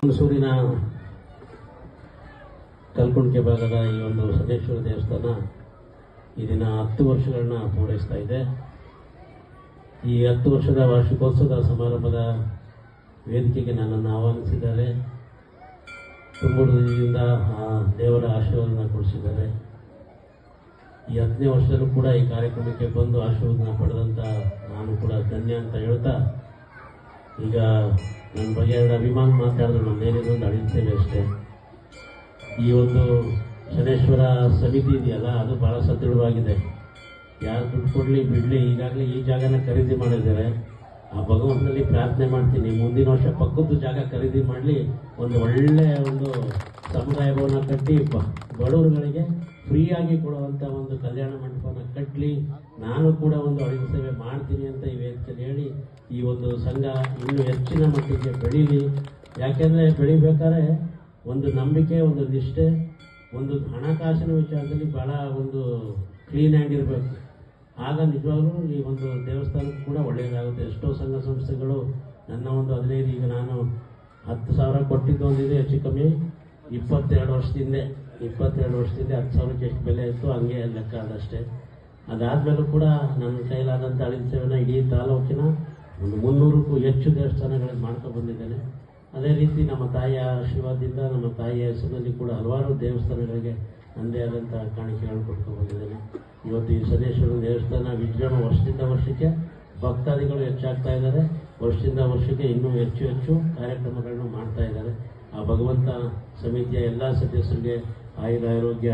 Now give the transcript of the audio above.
ಹುಣಸೂರಿನ ಕಲ್ಕುಂಟೆ ಭಾಗದ ಈ ಒಂದು ಸದೇಶ್ವರ ದೇವಸ್ಥಾನ ಈ ದಿನ 10 ವರ್ಷಗಳನ್ನ ಪೂರೈಸ್ತಾ ಇದೆ. ಈ 10 ವರ್ಷದ ವಾರ್ಷಿಕೋತ್ಸವದ ಸಮಾರಂಭದ ವೇದಿಕೆಗೆ ನನ್ನನ್ನು ಆಹ್ವಾನಿಸಿದ್ದಾರೆ. ತುಂಬುವುದರಿಂದ ದೇವರ ಆಶೀರ್ವಾದನ ಕೊಡಿಸಿದ್ದಾರೆ. ಈ 10ನೇ ವರ್ಷದಲ್ಲೂ ಕೂಡ ಈ ಕಾರ್ಯಕ್ರಮಕ್ಕೆ ಬಂದು ಆಶೀರ್ವಾದನ ಪಡೆದಂಥ ನಾನು ಕೂಡ ಧನ್ಯ ಅಂತ ಹೇಳ್ತಾ, ಈಗ ನನ್ನ ಬಗ್ಗೆ 2 ಅಭಿಮಾನ ಮಾತಾಡಿದ್ರೆ ನಮ್ದೇನಿದೆ ಒಂದು ಅಡಿಲ್ ಸೇವೆ ಅಷ್ಟೇ. ಈ ಒಂದು ಶನೇಶ್ವರ ಸಮಿತಿ ಇದೆಯಲ್ಲ, ಅದು ಭಾಳ ಸದೃಢವಾಗಿದೆ. ಯಾರು ದುಡ್ಡು ಕೊಡಲಿ ಬಿಡಲಿ, ಈಗಾಗಲೇ ಈ ಜಾಗನ ಖರೀದಿ ಮಾಡಿದ್ದಾರೆ. ಆ ಭಗವಂತನಲ್ಲಿ ಪ್ರಾರ್ಥನೆ ಮಾಡ್ತೀನಿ, ಮುಂದಿನ ವರ್ಷ ಪಕ್ಕದ್ದು ಜಾಗ ಖರೀದಿ ಮಾಡಲಿ, ಒಂದು ಒಳ್ಳೆಯ ಒಂದು ಸಮುದಾಯ ಭವನ ಕಟ್ಟಿ ಬಡವರುಗಳಿಗೆ ಫ್ರೀಯಾಗಿ ಕೊಡುವಂಥ ಒಂದು ಕಲ್ಯಾಣ ಮಂಟಪನ ಕಟ್ಟಲಿ. ನಾನು ಕೂಡ ಒಂದು ಅಡಿಗೆ ಸೇವೆ ಮಾಡ್ತೀನಿ ಅಂತ ಈ ವೇದಿಕೆಯಲ್ಲಿ ಹೇಳಿ, ಈ ಒಂದು ಸಂಘ ಇನ್ನೂ ಹೆಚ್ಚಿನ ಮಟ್ಟಿಗೆ ಬೆಳೀಲಿ. ಯಾಕೆಂದರೆ ಬೆಳಿಬೇಕಾದ್ರೆ ಒಂದು ನಂಬಿಕೆ, ಒಂದು ನಿಷ್ಠೆ, ಒಂದು ಹಣಕಾಸಿನ ವಿಚಾರದಲ್ಲಿ ಭಾಳ ಒಂದು ಕ್ಲೀನ್ ಆಗಿರಬೇಕು. ಆಗ ನಿಜವಾಗ್ಲೂ ಈ ಒಂದು ದೇವಸ್ಥಾನಕ್ಕೂ ಕೂಡ ಒಳ್ಳೆಯದಾಗುತ್ತೆ. ಎಷ್ಟೋ ಸಂಘ ಸಂಸ್ಥೆಗಳು ನನ್ನ ಒಂದು 15, ಈಗ ನಾನು 10,000 ಕೊಟ್ಟಿದ್ದು ಒಂದಿದೆ, ಹೆಚ್ಚು ಕಮ್ಮಿ 22 ವರ್ಷದಿಂದ 10,000ಕ್ಕೆ ಎಷ್ಟು ಬೆಲೆ ಇತ್ತು ಹಂಗೆ ಲೆಕ್ಕ ಅದಷ್ಟೇ. ಅದಾದಮೇಲೂ ಕೂಡ ನನ್ನ ಕೈಲಾದಂಥ ಅಳಿದ ಸೇವೆನ ಇಡೀ ತಾಲೂಕಿನ ಒಂದು 300ಕ್ಕೂ ಹೆಚ್ಚು ದೇವಸ್ಥಾನಗಳಲ್ಲಿ ಮಾಡ್ಕೊಂಡು ಬಂದಿದ್ದೇನೆ. ಅದೇ ರೀತಿ ನಮ್ಮ ತಾಯಿಯ ಆಶೀರ್ವಾದದಿಂದ, ನಮ್ಮ ತಾಯಿಯ ಹೆಸರಿನಲ್ಲಿ ಕೂಡ ಹಲವಾರು ದೇವಸ್ಥಾನಗಳಿಗೆ ನನ್ನದೇ ಆದಂಥ ಕಾಣಿಕೆಗಳು ಕೊಡ್ಕೊಂಡು ಬಂದಿದ್ದೇನೆ. ಇವತ್ತು ಈ ಸದೇಶ್ವರ ದೇವಸ್ಥಾನ ವಿಜೃಂಭ ವರ್ಷದಿಂದ ವರ್ಷಕ್ಕೆ ಭಕ್ತಾದಿಗಳು ಹೆಚ್ಚಾಗ್ತಾ ಇದ್ದಾರೆ. ವರ್ಷದಿಂದ ವರ್ಷಕ್ಕೆ ಇನ್ನೂ ಹೆಚ್ಚು ಹೆಚ್ಚು ಕಾರ್ಯಕ್ರಮಗಳನ್ನು ಮಾಡ್ತಾ ಇದ್ದಾರೆ. ಆ ಭಗವಂತ ಸಮಿತಿಯ ಎಲ್ಲ ಸದಸ್ಯರಿಗೆ ಆಯುರಾರೋಗ್ಯ